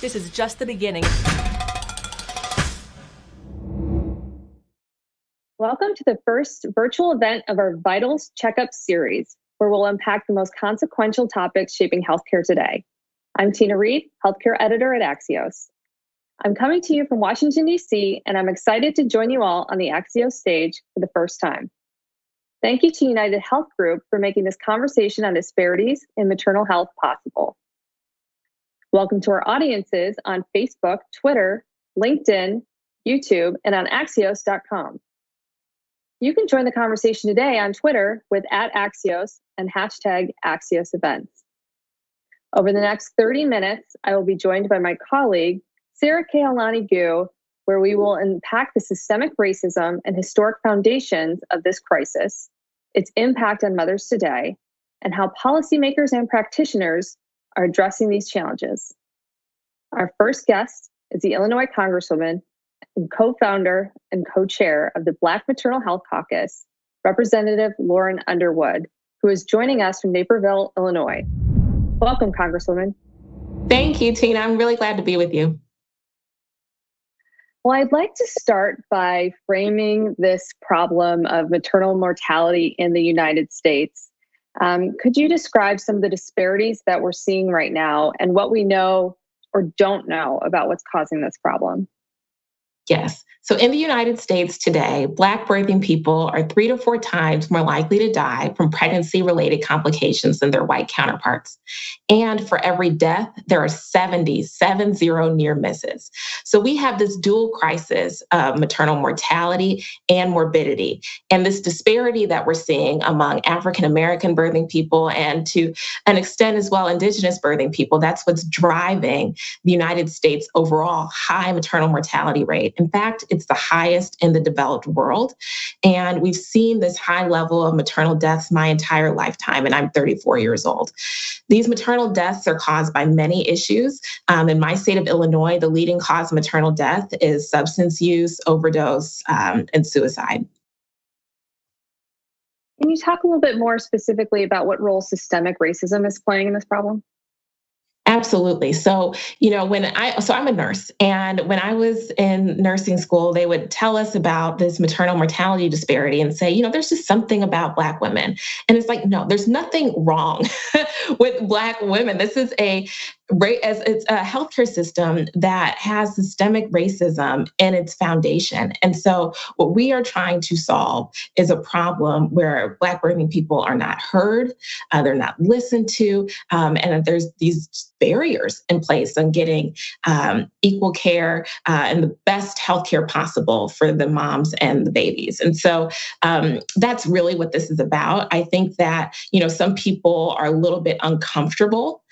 This is just the beginning. Welcome to the first virtual event of our Vitals Checkup series, where we'll unpack the most consequential topics shaping healthcare today. I'm Tina Reed, healthcare editor at Axios. I'm coming to you from Washington, D.C., and I'm excited to join you all on the Axios stage for the first time. Thank you to United Health Group for making this conversation on disparities in maternal health possible. Welcome to our audiences on Facebook, Twitter, LinkedIn, YouTube, and on Axios.com. You can join the conversation today on Twitter with @Axios and hashtag Axios Events. Over the next 30 minutes, I will be joined by my colleague, Sarah Kehaulani-Gu, where we will unpack the systemic racism and historic foundations of this crisis, its impact on mothers today, and how policymakers and practitioners are addressing these challenges. Our first guest is the Illinois Congresswoman and co-founder and co-chair of the Black Maternal Health Caucus, Representative Lauren Underwood, who is joining us from Naperville, Illinois. Welcome, Congresswoman. Thank you, Tina. I'm really glad to be with you. Well, I'd like to start by framing this problem of maternal mortality in the United States. Could you describe some of the disparities that we're seeing right now and what we know or don't know about what's causing this problem? Yes. So in the United States today, Black birthing people are 3 to 4 times more likely to die from pregnancy-related complications than their white counterparts. And for every death, there are 70 near misses. So we have this dual crisis of maternal mortality and morbidity. And this disparity that we're seeing among African-American birthing people and to an extent as well, Indigenous birthing people, that's what's driving the United States' overall high maternal mortality rate. In fact, it's the highest in the developed world. And we've seen this high level of maternal deaths my entire lifetime, and I'm 34 years old. These maternal deaths are caused by many issues. In my state of Illinois, the leading cause of maternal death is substance use, overdose, and suicide. Can you talk a little bit more specifically about what role systemic racism is playing in this problem? Absolutely. So, I'm a nurse, and when I was in nursing school, they would tell us about this maternal mortality disparity and say, there's just something about Black women. And it's like, no, there's nothing wrong with Black women. This is it's a healthcare system that has systemic racism in its foundation. And so what we are trying to solve is a problem where Black birthing people are not heard, they're not listened to, and there's these barriers in place on getting equal care and the best healthcare possible for the moms and the babies. And so that's really what this is about. I think that, some people are a little bit uncomfortable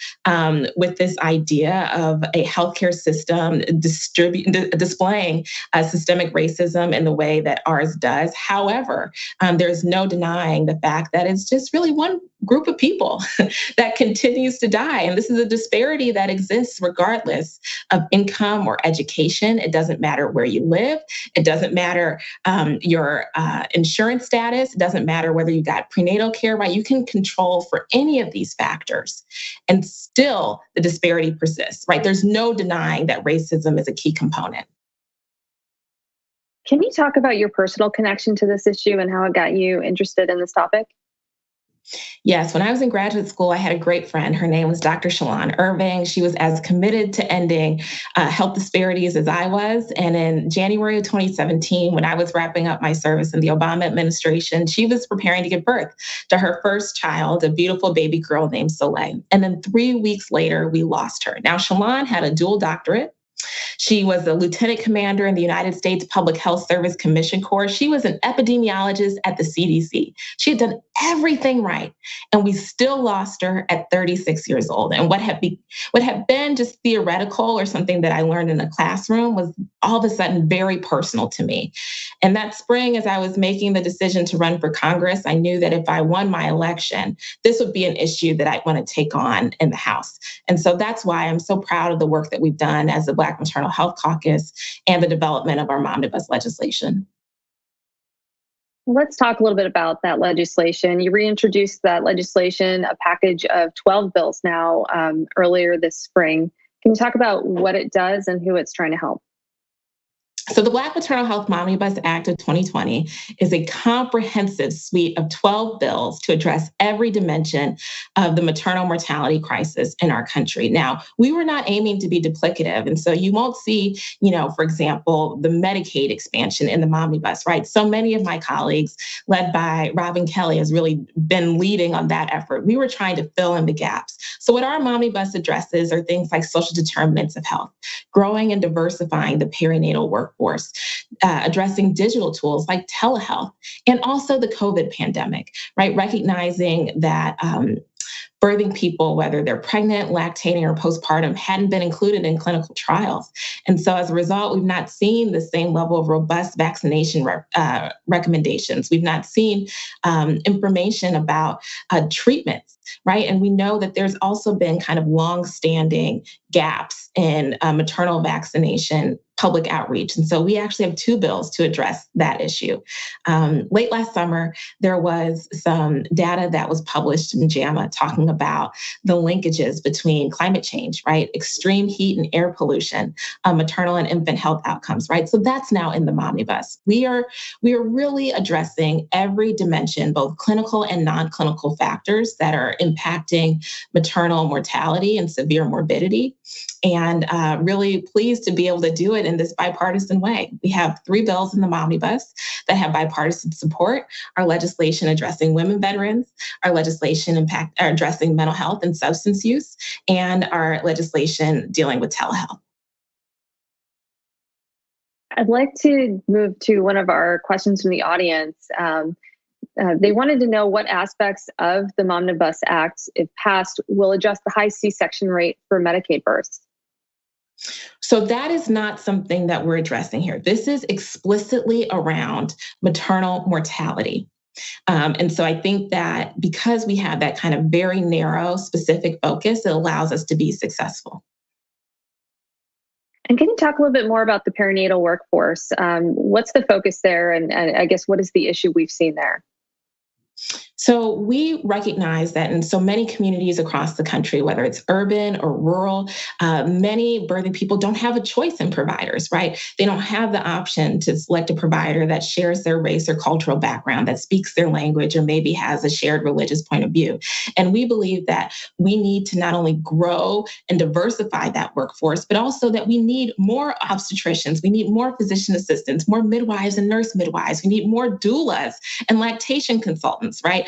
with this idea of a healthcare system displaying systemic racism in the way that ours does. However, there's no denying the fact that it's just really one group of people that continues to die. And this is a disparity that exists regardless of income or education. It doesn't matter where you live. It doesn't matter your insurance status. It doesn't matter whether you got prenatal care, right? You can control for any of these factors. And still the disparity persists, right? There's no denying that racism is a key component. Can you talk about your personal connection to this issue and how it got you interested in this topic? Yes, when I was in graduate school, I had a great friend. Her name was Dr. Shalon Irving. She was as committed to ending health disparities as I was. And in January of 2017, when I was wrapping up my service in the Obama administration, she was preparing to give birth to her first child, a beautiful baby girl named Soleil. And then 3 weeks later, we lost her. Now, Shalon had a dual doctorate. She was a lieutenant commander in the United States Public Health Service Commission Corps. She was an epidemiologist at the CDC. She had done everything right, and we still lost her at 36 years old. And what had been just theoretical or something that I learned in a classroom was all of a sudden very personal to me. And that spring, as I was making the decision to run for Congress, I knew that if I won my election, this would be an issue that I'd want to take on in the House. And so that's why I'm so proud of the work that we've done as the Black Maternal Health Caucus and the development of our Mom to Bus legislation. Let's talk a little bit about that legislation. You reintroduced that legislation, a package of 12 bills now earlier this spring. Can you talk about what it does and who it's trying to help? So the Black Maternal Health Omnibus Act of 2020 is a comprehensive suite of 12 bills to address every dimension of the maternal mortality crisis in our country. Now, we were not aiming to be duplicative. And so you won't see, for example, the Medicaid expansion in the Omnibus, right? So many of my colleagues, led by Robin Kelly, has really been leading on that effort. We were trying to fill in the gaps. So what our Omnibus addresses are things like social determinants of health, growing and diversifying the perinatal workforce, addressing digital tools like telehealth, and also the COVID pandemic, right? Recognizing that birthing people, whether they're pregnant, lactating, or postpartum, hadn't been included in clinical trials. And so as a result, we've not seen the same level of robust vaccination recommendations. We've not seen information about treatments, right? And we know that there's also been kind of longstanding gaps in maternal vaccination public outreach. And so we actually have two bills to address that issue. Late last summer, there was some data that was published in JAMA talking about the linkages between climate change, right? Extreme heat and air pollution, maternal and infant health outcomes, right? So that's now in the Omnibus. We are really addressing every dimension, both clinical and non-clinical factors that are impacting maternal mortality and severe morbidity. And really pleased to be able to do it in this bipartisan way. We have three bills in the Omnibus that have bipartisan support: our legislation addressing women veterans, our legislation addressing mental health and substance use, and our legislation dealing with telehealth. I'd like to move to one of our questions from the audience. They wanted to know what aspects of the Omnibus Act, if passed, will address the high C-section rate for Medicaid births. So that is not something that we're addressing here. This is explicitly around maternal mortality. And so I think that because we have that kind of very narrow, specific focus, it allows us to be successful. And can you talk a little bit more about the perinatal workforce? What's the focus there? And I guess what is the issue we've seen there? So we recognize that in so many communities across the country, whether it's urban or rural, many birthing people don't have a choice in providers, right? They don't have the option to select a provider that shares their race or cultural background, that speaks their language, or maybe has a shared religious point of view. And we believe that we need to not only grow and diversify that workforce, but also that we need more obstetricians, we need more physician assistants, more midwives and nurse midwives, we need more doulas and lactation consultants, right?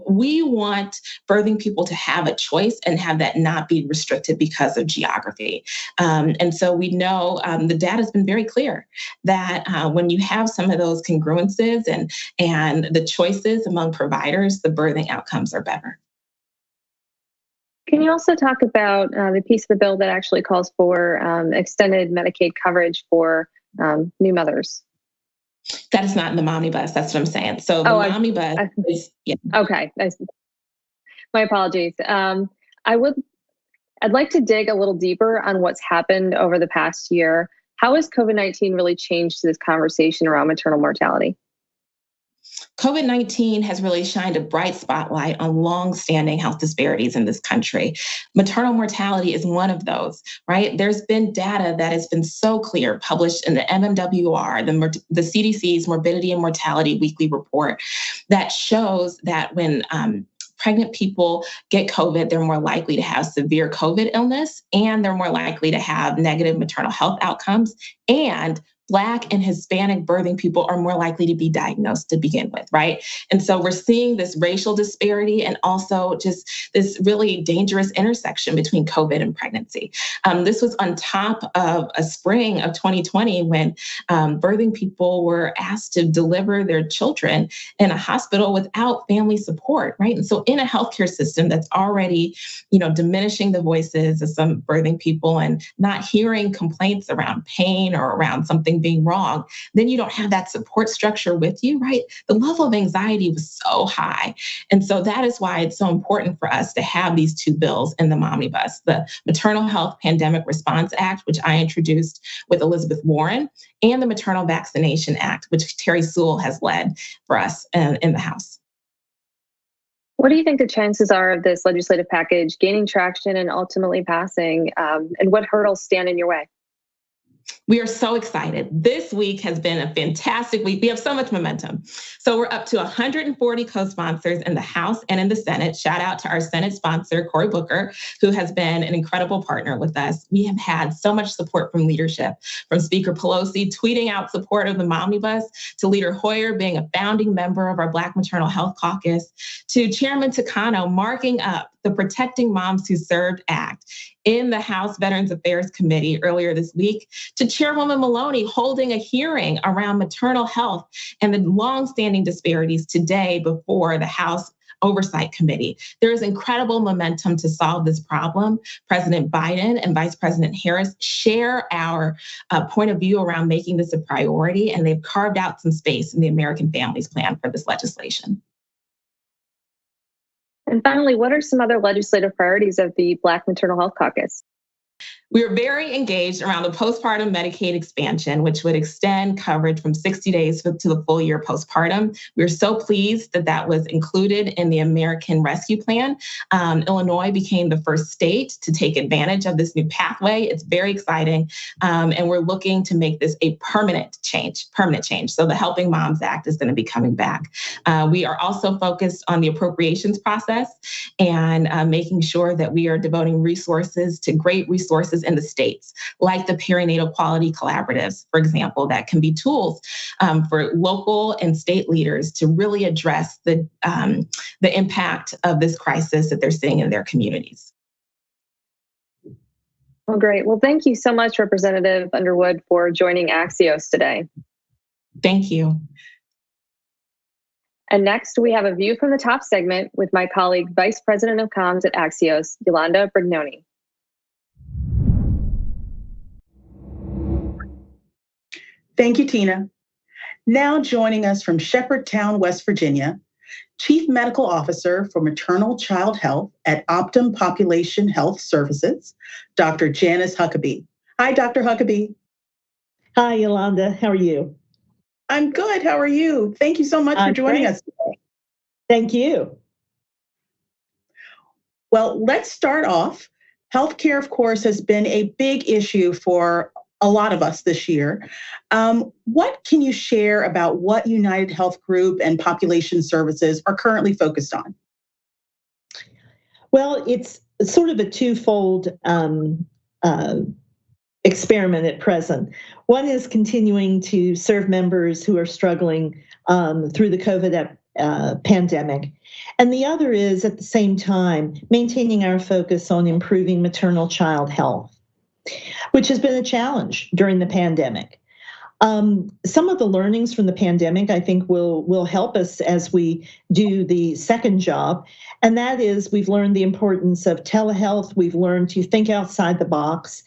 We want birthing people to have a choice and have that not be restricted because of geography. And so we know the data has been very clear that when you have some of those congruences and the choices among providers, the birthing outcomes are better. Can you also talk about the piece of the bill that actually calls for extended Medicaid coverage for new mothers? That is not in the Omnibus. That's what I'm saying. So the Omnibus is, yeah. Okay. My apologies. I'd like to dig a little deeper on what's happened over the past year. How has COVID-19 really changed this conversation around maternal mortality? COVID-19 has really shined a bright spotlight on long-standing health disparities in this country. Maternal mortality is one of those, right? There's been data that has been so clear, published in the MMWR, the CDC's Morbidity and Mortality Weekly Report, that shows that when pregnant people get COVID, they're more likely to have severe COVID illness, and they're more likely to have negative maternal health outcomes, and Black and Hispanic birthing people are more likely to be diagnosed to begin with, right? And so we're seeing this racial disparity and also just this really dangerous intersection between COVID and pregnancy. This was on top of a spring of 2020 when birthing people were asked to deliver their children in a hospital without family support, right? And so in a healthcare system that's already, diminishing the voices of some birthing people and not hearing complaints around pain or around something being wrong, then you don't have that support structure with you, right? The level of anxiety was so high. And so that is why it's so important for us to have these two bills in the Omnibus, the Maternal Health Pandemic Response Act, which I introduced with Elizabeth Warren, and the Maternal Vaccination Act, which Terry Sewell has led for us in the House. What do you think the chances are of this legislative package gaining traction and ultimately passing? And what hurdles stand in your way? We are so excited. This week has been a fantastic week. We have so much momentum. So we're up to 140 co-sponsors in the House and in the Senate. Shout out to our Senate sponsor, Cory Booker, who has been an incredible partner with us. We have had so much support from leadership, from Speaker Pelosi tweeting out support of the Momnibus, to Leader Hoyer being a founding member of our Black Maternal Health Caucus, to Chairman Takano marking up the Protecting Moms Who Served Act in the House Veterans Affairs Committee earlier this week, to Chairwoman Maloney holding a hearing around maternal health and the longstanding disparities today before the House Oversight Committee. There is incredible momentum to solve this problem. President Biden and Vice President Harris share our point of view around making this a priority, and they've carved out some space in the American Families Plan for this legislation. And finally, what are some other legislative priorities of the Black Maternal Health Caucus? We are very engaged around the postpartum Medicaid expansion, which would extend coverage from 60 days to the full year postpartum. We're so pleased that that was included in the American Rescue Plan. Illinois became the first state to take advantage of this new pathway. It's very exciting. And we're looking to make this a permanent change. So the Helping Moms Act is going to be coming back. We are also focused on the appropriations process and making sure that we are devoting resources to great resources in the states, like the perinatal quality collaboratives, for example, that can be tools for local and state leaders to really address the impact of this crisis that they're seeing in their communities. Well, great. Well, thank you so much, Representative Underwood, for joining Axios today. Thank you. And next, we have a View from the Top segment with my colleague, Vice President of Comms at Axios, Yolanda Brignoni. Thank you, Tina. Now joining us from Shepherdtown, West Virginia, Chief Medical Officer for Maternal Child Health at Optum Population Health Services, Dr. Janice Huckabee. Hi, Dr. Huckabee. Hi, Yolanda. How are you? I'm good. How are you? Thank you so much for joining us today. Thank you. Well, let's start off. Healthcare, of course, has been a big issue for a lot of us this year. What can you share about what United Health Group and Population Services are currently focused on? Well, it's sort of a twofold experiment at present. One is continuing to serve members who are struggling through the COVID pandemic. And the other is, at the same time, maintaining our focus on improving maternal child health, which has been a challenge during the pandemic. Some of the learnings from the pandemic, I think, will help us as we do the second job. And that is, we've learned the importance of telehealth. We've learned to think outside the box.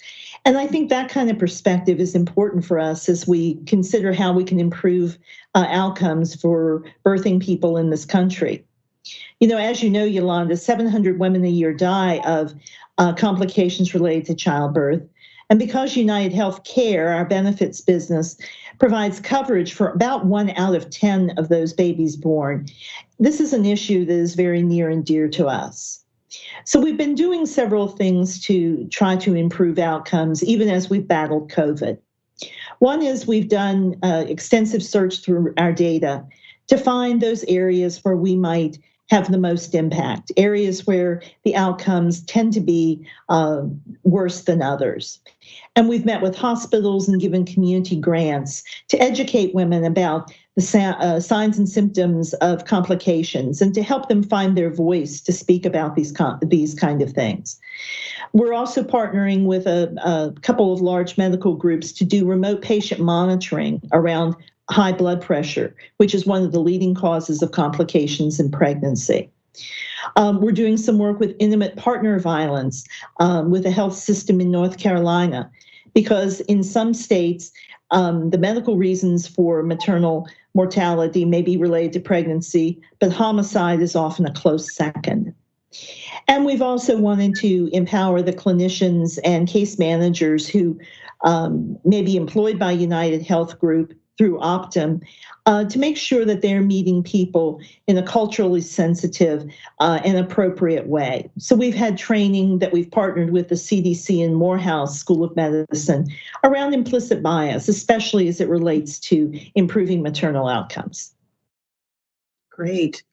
And I think that kind of perspective is important for us as we consider how we can improve outcomes for birthing people in this country. You know, as you know, Yolanda, 700 women a year die of complications related to childbirth. And because United Health Care, our benefits business, provides coverage for about 1 out of 10 of those babies born, this is an issue that is very near and dear to us. So we've been doing several things to try to improve outcomes, even as we've battled COVID. One is we've done extensive search through our data to find those areas where we might have the most impact, areas where the outcomes tend to be worse than others. And we've met with hospitals and given community grants to educate women about the signs and symptoms of complications and to help them find their voice to speak about these kind of things. We're also partnering with a couple of large medical groups to do remote patient monitoring around high blood pressure, which is one of the leading causes of complications in pregnancy. We're doing some work with intimate partner violence with a health system in North Carolina, because in some states, the medical reasons for maternal mortality may be related to pregnancy, but homicide is often a close second. And we've also wanted to empower the clinicians and case managers who may be employed by United Health Group through Optum to make sure that they're meeting people in a culturally sensitive and appropriate way. So we've had training that we've partnered with the CDC and Morehouse School of Medicine around implicit bias, especially as it relates to improving maternal outcomes. Great.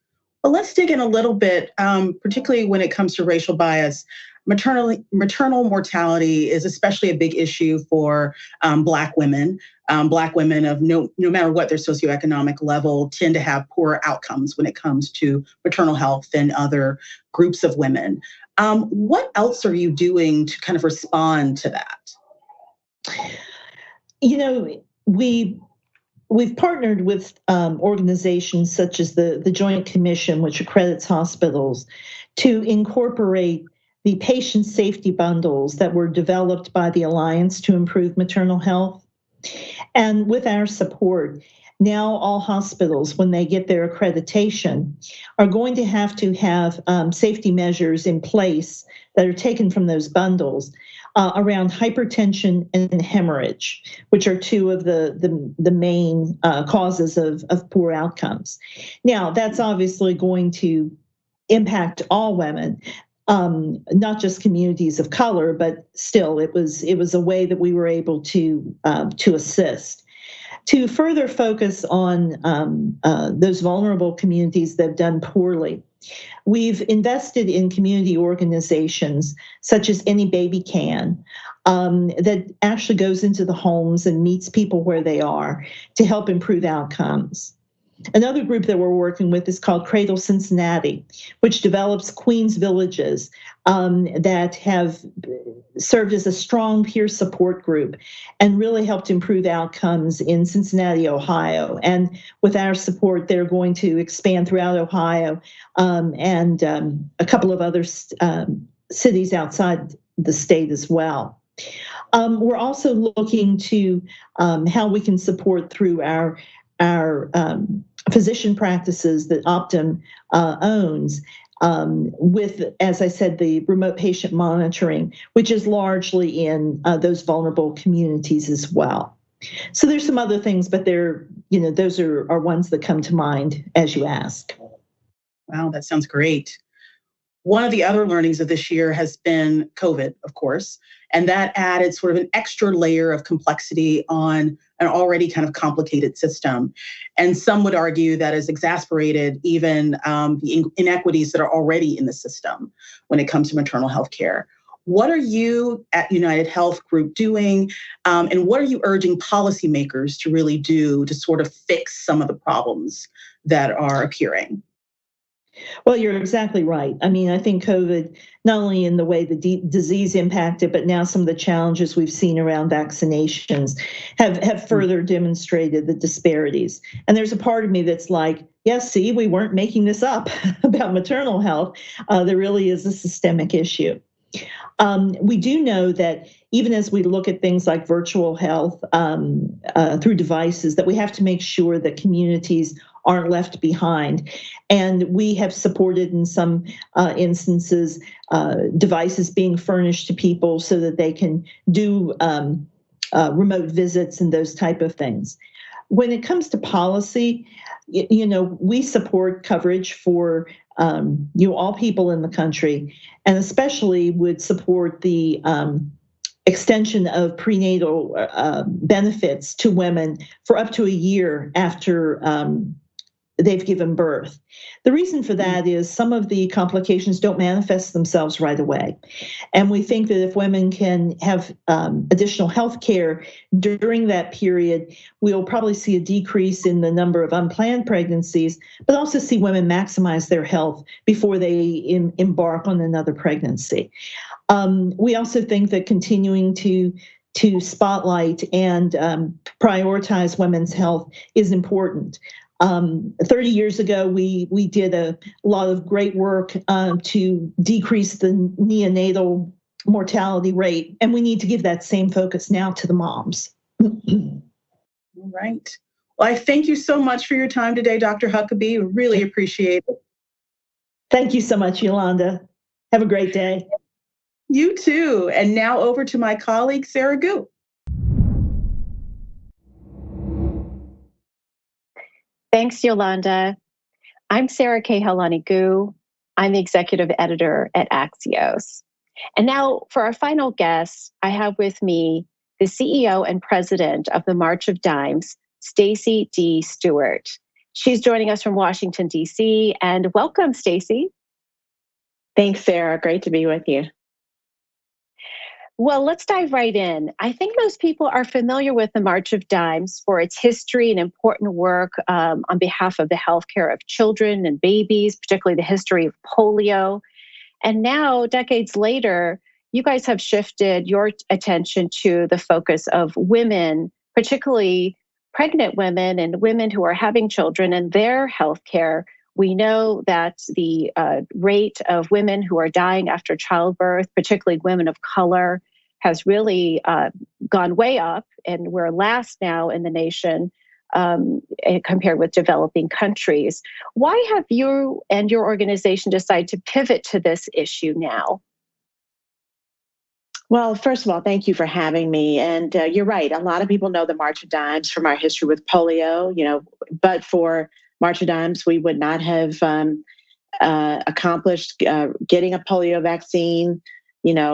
Well, let's dig in a little bit, particularly when it comes to racial bias. Maternal mortality is especially a big issue for Black women. Black women of no matter what their socioeconomic level tend to have poorer outcomes when it comes to maternal health than other groups of women. What else are you doing to kind of respond to that? You know, we've partnered with organizations such as the Joint Commission, which accredits hospitals, to incorporate the patient safety bundles that were developed by the Alliance to Improve Maternal Health. And with our support, now all hospitals, when they get their accreditation, are going to have safety measures in place that are taken from those bundles around hypertension and hemorrhage, which are two of the main causes of poor outcomes. Now, that's obviously going to impact all women, not just communities of color, but still, it was a way that we were able to assist. To further focus on those vulnerable communities that have done poorly, we've invested in community organizations such as Any Baby Can, that actually goes into the homes and meets people where they are to help improve outcomes. Another group that we're working with is called Cradle Cincinnati, which develops Queens villages that have served as a strong peer support group and really helped improve outcomes in Cincinnati, Ohio. And with our support, they're going to expand throughout Ohio and a couple of other cities outside the state as well. We're also looking to how we can support through our physician practices that Optum owns with, as I said, the remote patient monitoring, which is largely in those vulnerable communities as well. So there's some other things, but those are ones that come to mind as you ask. Wow, that sounds great. One of the other learnings of this year has been COVID, of course, and that added sort of an extra layer of complexity on an already kind of complicated system. And some would argue that has exacerbated even the inequities that are already in the system when it comes to maternal health care. What are you at United Health Group doing, and what are you urging policymakers to really do to sort of fix some of the problems that are appearing? Well, you're exactly right. I mean, I think COVID, not only in the way the disease impacted, but now some of the challenges we've seen around vaccinations have further demonstrated the disparities. And there's a part of me that's like, yes, see, we weren't making this up about maternal health. There really is a systemic issue. We do know that even as we look at things like virtual health through devices, that we have to make sure that communities aren't left behind. And we have supported in some instances devices being furnished to people so that they can do remote visits and those type of things. When it comes to policy, we support coverage for all people in the country, and especially would support the extension of prenatal benefits to women for up to a year after they've given birth. The reason for that is some of the complications don't manifest themselves right away. And we think that if women can have additional health care during that period, we'll probably see a decrease in the number of unplanned pregnancies, but also see women maximize their health before they embark on another pregnancy. We also think that continuing to spotlight and prioritize women's health is important. 30 years ago, we did a lot of great work to decrease the neonatal mortality rate, and we need to give that same focus now to the moms. All right. Well, I thank you so much for your time today, Dr. Huckabee. Really appreciate it. Thank you so much, Yolanda. Have a great day. You too. And now over to my colleague, Sarah Gu. Thanks, Yolanda. I'm Sarah Kehalani-Gu. I'm the executive editor at Axios. And now for our final guest, I have with me the CEO and president of the March of Dimes, Stacey D. Stewart. She's joining us from Washington, D.C. And welcome, Stacey. Thanks, Sarah. Great to be with you. Well, let's dive right in. I think most people are familiar with the March of Dimes for its history and important work on behalf of the healthcare of children and babies, particularly the history of polio. And now, decades later, you guys have shifted your attention to the focus of women, particularly pregnant women and women who are having children and their healthcare. We know that the rate of women who are dying after childbirth, particularly women of color, has really gone way up, and we're last now in the nation compared with developing countries. Why have you and your organization decided to pivot to this issue now? Well, first of all, thank you for having me. And you're right. A lot of people know the March of Dimes from our history with polio, but for March of Dimes, we would not have accomplished getting a polio vaccine,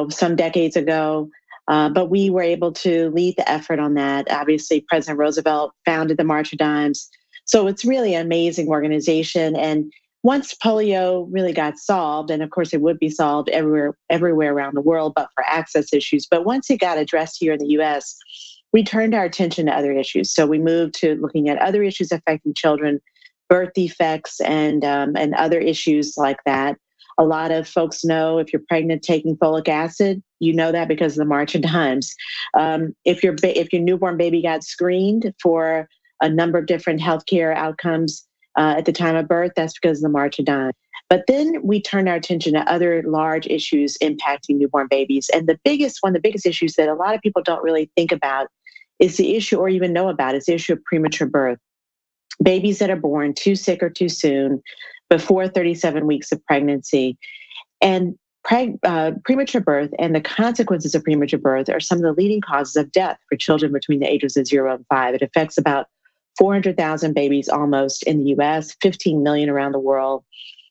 some decades ago. But we were able to lead the effort on that. Obviously, President Roosevelt founded the March of Dimes. So it's really an amazing organization. And once polio really got solved, and of course it would be solved everywhere around the world, but for access issues. But once it got addressed here in the US, we turned our attention to other issues. So we moved to looking at other issues affecting children, birth defects, and other issues like that. A lot of folks know if you're pregnant taking folic acid, you know that because of the March of Dimes. If your newborn baby got screened for a number of different healthcare outcomes at the time of birth, that's because of the March of Dimes. But then we turned our attention to other large issues impacting newborn babies. And one of the biggest issues that a lot of people don't really think about is the issue, or even know about, is the issue of premature birth. Babies that are born too sick or too soon before 37 weeks of pregnancy. And premature birth and the consequences of premature birth are some of the leading causes of death for children between the ages of 0 and 5. It affects about 400,000 babies almost in the US, 15 million around the world.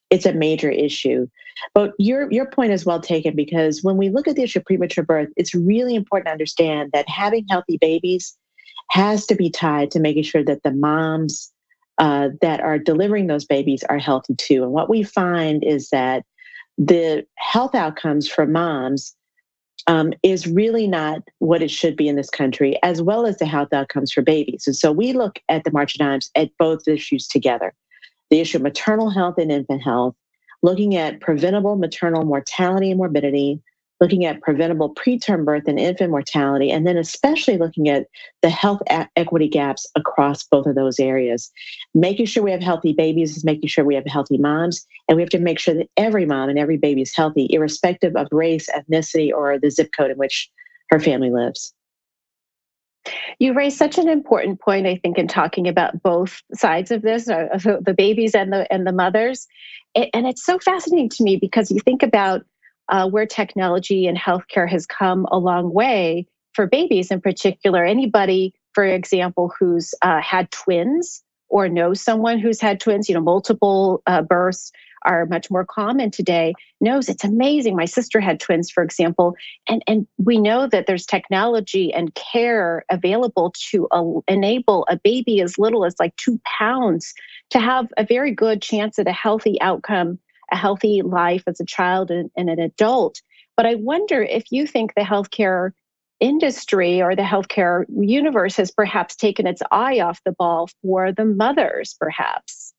It's a major issue. But your point is well taken, because when we look at the issue of premature birth, it's really important to understand that having healthy babies has to be tied to making sure that the moms that are delivering those babies are healthy too. And what we find is that the health outcomes for moms is really not what it should be in this country, as well as the health outcomes for babies. And so we look at the March of Dimes at both issues together. The issue of maternal health and infant health, looking at preventable maternal mortality and morbidity, looking at preventable preterm birth and infant mortality, and then especially looking at the health equity gaps across both of those areas. Making sure we have healthy babies is making sure we have healthy moms, and we have to make sure that every mom and every baby is healthy, irrespective of race, ethnicity, or the zip code in which her family lives. You raised such an important point, I think, in talking about both sides of this, the babies and the mothers. And it's so fascinating to me because you think about where technology and healthcare has come a long way for babies in particular. Anybody, for example, who's had twins or knows someone who's had twins, multiple births are much more common today, knows it's amazing. My sister had twins, for example, and we know that there's technology and care available to enable a baby as little as like 2 pounds to have a very good chance at a healthy outcome, a healthy life as a child and an adult. But I wonder if you think the healthcare industry or the healthcare universe has perhaps taken its eye off the ball for the mothers, perhaps.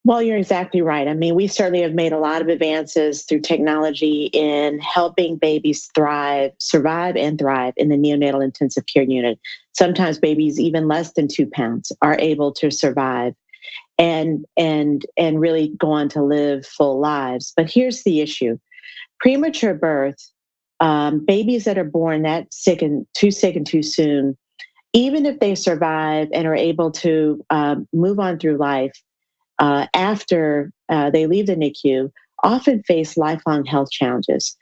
Well, you're exactly right. I mean, we certainly have made a lot of advances through technology in helping babies survive and thrive in the neonatal intensive care unit. Sometimes babies even less than 2 pounds are able to survive and really go on to live full lives. But here's the issue. Premature birth, babies that are born that sick and too soon, even if they survive and are able to move on through life, after they leave the NICU, often face lifelong health challenges.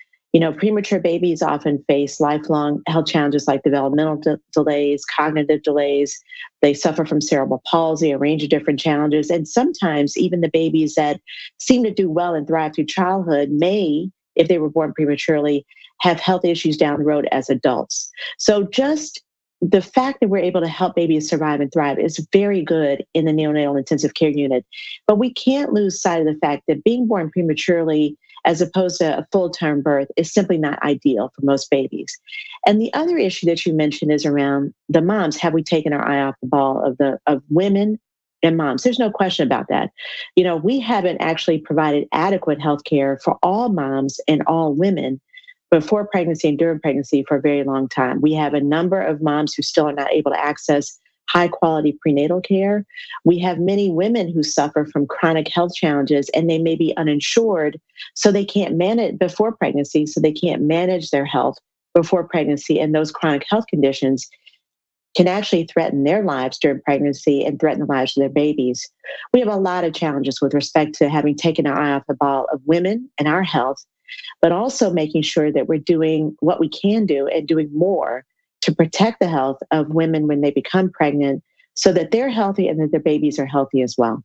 Premature babies often face lifelong health challenges like developmental delays, cognitive delays. They suffer from cerebral palsy, a range of different challenges. And sometimes even the babies that seem to do well and thrive through childhood may, if they were born prematurely, have health issues down the road as adults. So just the fact that we're able to help babies survive and thrive is very good in the neonatal intensive care unit. But we can't lose sight of the fact that being born prematurely as opposed to a full-term birth is simply not ideal for most babies. And the other issue that you mentioned is around the moms. Have we taken our eye off the ball of women and moms? There's no question about that. We haven't actually provided adequate health care for all moms and all women before pregnancy and during pregnancy for a very long time. We have a number of moms who still are not able to access high quality prenatal care. We have many women who suffer from chronic health challenges and they may be uninsured, so they can't manage before pregnancy, so they can't manage their health before pregnancy. And those chronic health conditions can actually threaten their lives during pregnancy and threaten the lives of their babies. We have a lot of challenges with respect to having taken our eye off the ball of women and our health, but also making sure that we're doing what we can do and doing more to protect the health of women when they become pregnant so that they're healthy and that their babies are healthy as well.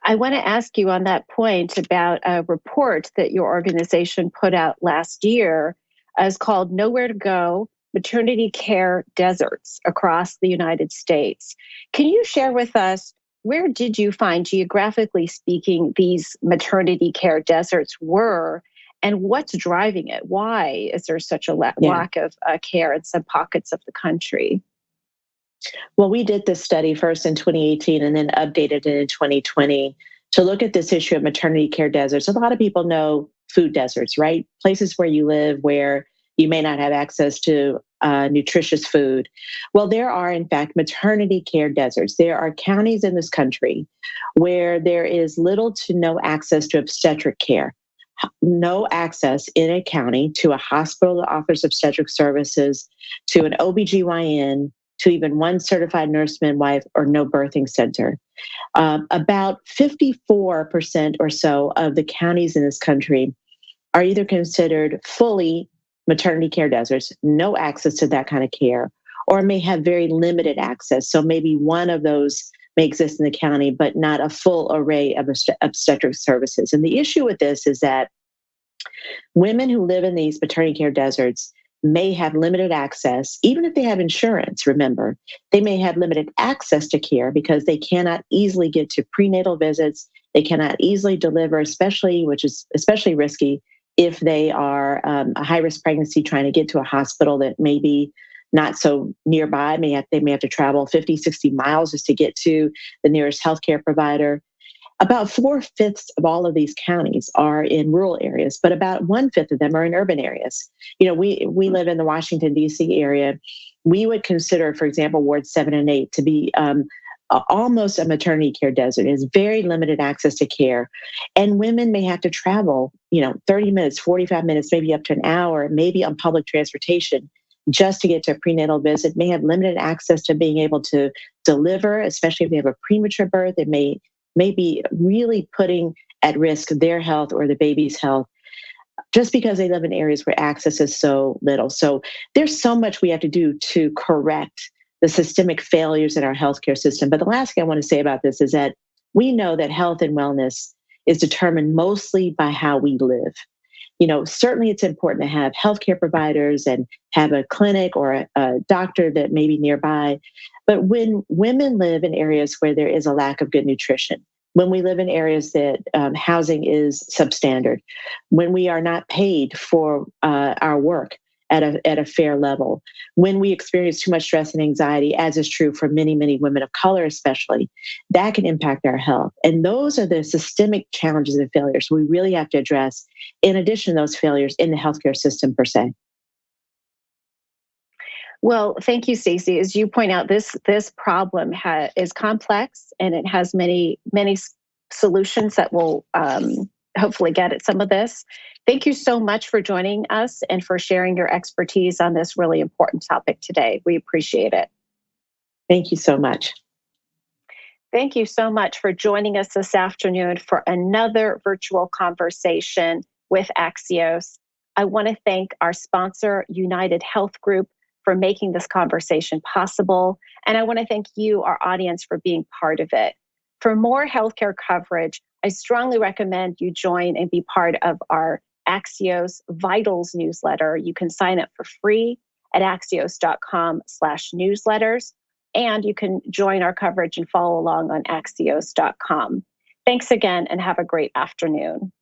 I want to ask you on that point about a report that your organization put out last year. It's called Nowhere to Go: Maternity Care Deserts Across the United States. Can you share with us, where did you find, geographically speaking, these maternity care deserts were, and what's driving it? Why is there such a lack of care in some pockets of the country? Well, we did this study first in 2018 and then updated it in 2020 to look at this issue of maternity care deserts. A lot of people know food deserts, right? Places where you live where you may not have access to nutritious food. Well, there are, in fact, maternity care deserts. There are counties in this country where there is little to no access to obstetric care. No access in a county to a hospital that offers obstetric services, to an OBGYN, to even one certified nurse midwife, or no birthing center. About 54% or so of the counties in this country are either considered fully maternity care deserts, no access to that kind of care, or may have very limited access. So maybe one of those may exist in the county, but not a full array of obstetric services. And the issue with this is that women who live in these maternity care deserts may have limited access, even if they have insurance. Remember, they may have limited access to care because they cannot easily get to prenatal visits. They cannot easily deliver, which is especially risky if they are a high-risk pregnancy trying to get to a hospital that may be not so nearby. They may have to travel 50, 60 miles just to get to the nearest healthcare provider. About 4/5 of all of these counties are in rural areas, but about 1/5 of them are in urban areas. We live in the Washington, D.C. area. We would consider, for example, Wards 7 and 8 to be almost a maternity care desert. There's very limited access to care. And women may have to travel, 30 minutes, 45 minutes, maybe up to an hour, maybe on public transportation just to get to a prenatal visit, may have limited access to being able to deliver, especially if they have a premature birth. It may be really putting at risk their health or the baby's health just because they live in areas where access is so little. So there's so much we have to do to correct the systemic failures in our healthcare system. But the last thing I want to say about this is that we know that health and wellness is determined mostly by how we live. Certainly it's important to have healthcare providers and have a clinic or a doctor that may be nearby. But when women live in areas where there is a lack of good nutrition, when we live in areas that housing is substandard, when we are not paid for our work at a fair level, when we experience too much stress and anxiety, as is true for many, many women of color especially, that can impact our health. And those are the systemic challenges and failures we really have to address, in addition to those failures in the healthcare system per se. Well, thank you, Stacey. As you point out, this problem is complex, and it has many solutions that will hopefully get at some of this. Thank you so much for joining us and for sharing your expertise on this really important topic today. We appreciate it. Thank you so much. Thank you so much for joining us this afternoon for another virtual conversation with Axios. I want to thank our sponsor, United Health Group, for making this conversation possible. And I want to thank you, our audience, for being part of it. For more healthcare coverage, I strongly recommend you join and be part of our Axios Vitals newsletter. You can sign up for free at axios.com/newsletters, and you can join our coverage and follow along on axios.com. Thanks again and have a great afternoon.